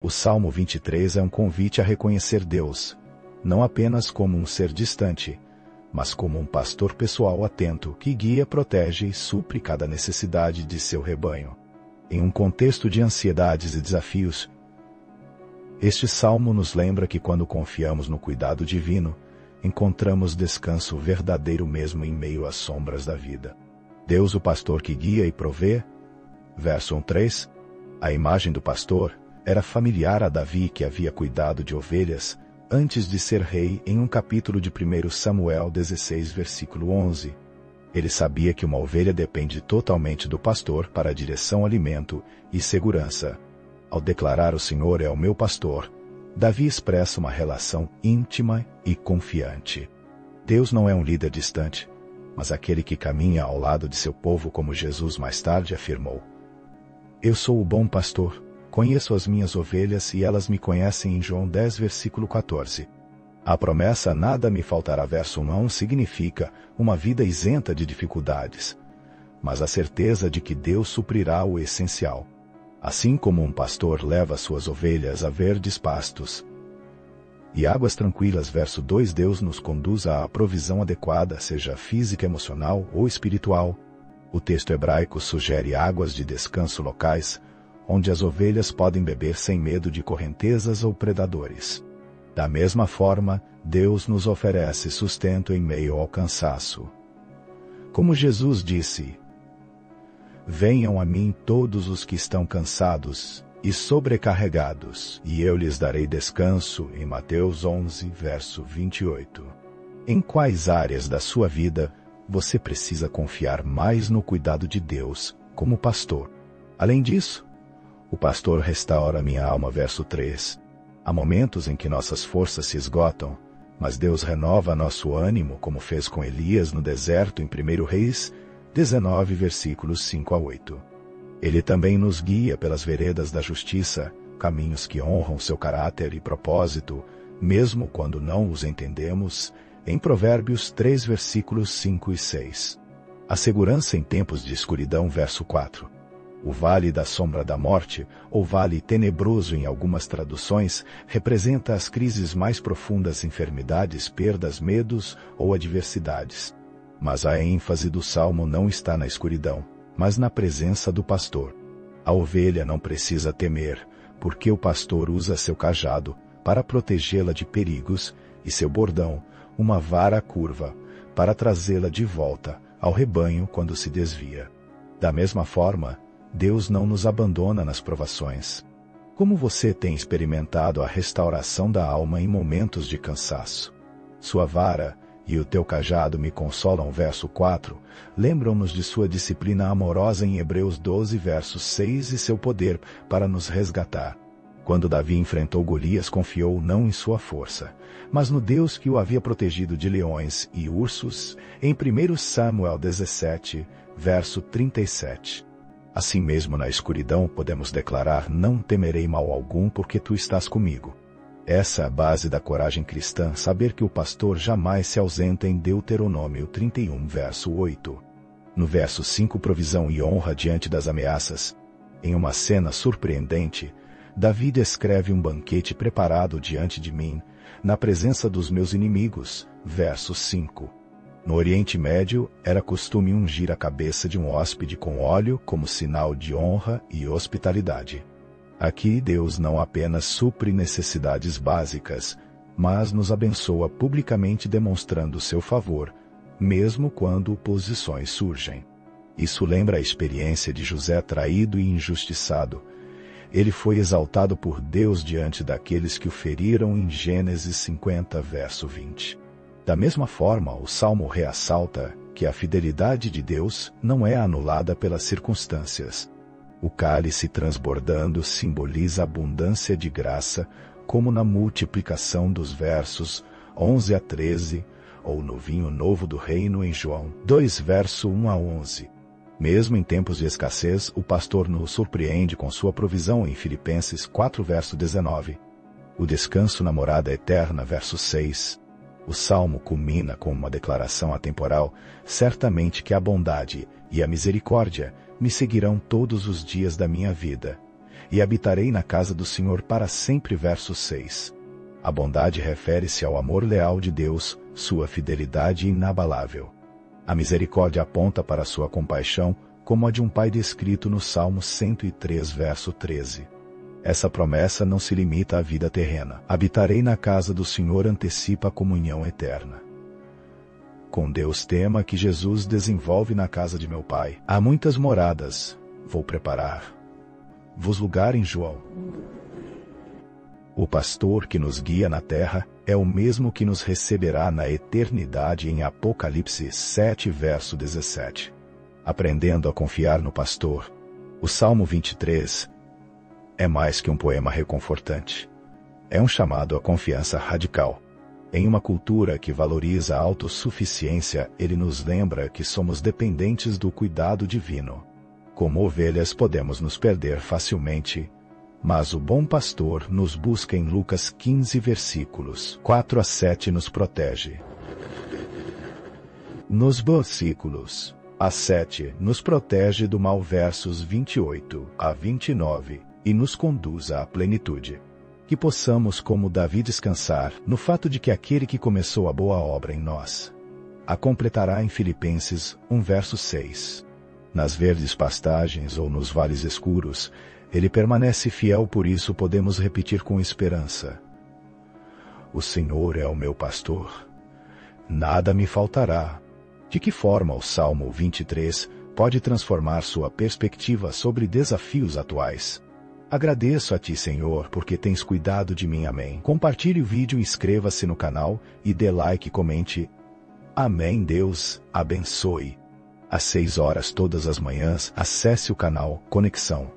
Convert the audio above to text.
O Salmo 23 é um convite a reconhecer Deus, não apenas como um ser distante, mas como um pastor pessoal atento que guia, protege e supre cada necessidade de seu rebanho. Em um contexto de ansiedades e desafios, este salmo nos lembra que quando confiamos no cuidado divino, encontramos descanso verdadeiro mesmo em meio às sombras da vida. Deus, o pastor que guia e provê. Verso 1:3. A imagem do pastor era familiar a Davi, que havia cuidado de ovelhas antes de ser rei, em um capítulo de 1 Samuel 16, versículo 11. Ele sabia que uma ovelha depende totalmente do pastor para direção, alimento e segurança. Ao declarar "O Senhor é o meu pastor", Davi expressa uma relação íntima e confiante. Deus não é um líder distante, mas aquele que caminha ao lado de seu povo, como Jesus mais tarde afirmou. Eu sou o bom pastor, conheço as minhas ovelhas e elas me conhecem, em João 10, versículo 14. A promessa "nada me faltará", verso 1, significa uma vida isenta de dificuldades, mas a certeza de que Deus suprirá o essencial. Assim como um pastor leva suas ovelhas a verdes pastos e águas tranquilas, verso 2, Deus nos conduz à provisão adequada, seja física, emocional ou espiritual. O texto hebraico sugere águas de descanso locais, onde as ovelhas podem beber sem medo de correntezas ou predadores. Da mesma forma, Deus nos oferece sustento em meio ao cansaço. Como Jesus disse: "Venham a mim todos os que estão cansados e sobrecarregados, e eu lhes darei descanso", em Mateus 11, verso 28. Em quais áreas da sua vida você precisa confiar mais no cuidado de Deus, como pastor? Além disso, o pastor restaura minha alma, verso 3. Há momentos em que nossas forças se esgotam, mas Deus renova nosso ânimo, como fez com Elias no deserto em 1 Reis 19, versículos 5 a 8. Ele também nos guia pelas veredas da justiça, caminhos que honram seu caráter e propósito, mesmo quando não os entendemos, em Provérbios 3, versículos 5 e 6. A segurança em tempos de escuridão, verso 4. O vale da sombra da morte, ou vale tenebroso em algumas traduções, representa as crises mais profundas, enfermidades, perdas, medos ou adversidades. Mas a ênfase do salmo não está na escuridão, mas na presença do pastor. A ovelha não precisa temer, porque o pastor usa seu cajado para protegê-la de perigos e seu bordão, uma vara curva, para trazê-la de volta ao rebanho quando se desvia. Da mesma forma, Deus não nos abandona nas provações. Como você tem experimentado a restauração da alma em momentos de cansaço? Sua vara e o teu cajado me consolam, verso 4, lembram-nos de sua disciplina amorosa em Hebreus 12, verso 6, e seu poder para nos resgatar. Quando Davi enfrentou Golias, confiou não em sua força, mas no Deus que o havia protegido de leões e ursos, em 1 Samuel 17, verso 37. Assim mesmo na escuridão podemos declarar: "Não temerei mal algum, porque tu estás comigo". Essa é a base da coragem cristã, saber que o pastor jamais se ausenta, em Deuteronômio 31, verso 8. No verso 5, provisão e honra diante das ameaças. Em uma cena surpreendente, Davi descreve um banquete preparado diante de mim, na presença dos meus inimigos, verso 5. No Oriente Médio, era costume ungir a cabeça de um hóspede com óleo como sinal de honra e hospitalidade. Aqui Deus não apenas supre necessidades básicas, mas nos abençoa publicamente, demonstrando seu favor, mesmo quando oposições surgem. Isso lembra a experiência de José, traído e injustiçado. Ele foi exaltado por Deus diante daqueles que o feriram, em Gênesis 50, verso 20. Da mesma forma, o Salmo ressalta que a fidelidade de Deus não é anulada pelas circunstâncias. O cálice transbordando simboliza a abundância de graça, como na multiplicação dos versos 11 a 13, ou no vinho novo do reino em João 2, verso 1 a 11. Mesmo em tempos de escassez, o pastor nos surpreende com sua provisão em Filipenses 4, verso 19. O descanso na morada eterna, verso 6. O salmo culmina com uma declaração atemporal: "Certamente que a bondade e a misericórdia me seguirão todos os dias da minha vida, e habitarei na casa do Senhor para sempre. Verso 6. A bondade refere-se ao amor leal de Deus, sua fidelidade inabalável. A misericórdia aponta para sua compaixão, como a de um pai descrito no Salmo 103, verso 13. Essa promessa não se limita à vida terrena. Habitarei na casa do Senhor antecipa a comunhão eterna. Com Deus tema que Jesus desenvolve na casa de meu Pai. Há muitas moradas, vou preparar-vos lugar em João. O pastor que nos guia na terra é o mesmo que nos receberá na eternidade em Apocalipse 7, verso 17. Aprendendo a confiar no pastor. O Salmo 23 é mais que um poema reconfortante. É um chamado à confiança radical. Em uma cultura que valoriza a autossuficiência, ele nos lembra que somos dependentes do cuidado divino. Como ovelhas podemos nos perder facilmente, mas o bom pastor nos busca em Lucas 15, versículos 4 a 7 nos protege. Nos versículos a 7 nos protege do mal, versos 28 a 29, e nos conduz à plenitude. Que possamos, como Davi, descansar no fato de que aquele que começou a boa obra em nós a completará em Filipenses 1, verso 6. Nas verdes pastagens ou nos vales escuros, ele permanece fiel, por isso podemos repetir com esperança: o Senhor é o meu pastor, nada me faltará. De que forma o Salmo 23 pode transformar sua perspectiva sobre desafios atuais? Agradeço a Ti, Senhor, porque tens cuidado de mim. Amém. Compartilhe o vídeo, inscreva-se no canal e dê like e comente. Amém. Deus abençoe. Às 6 horas todas as manhãs, acesse o canal Conexão.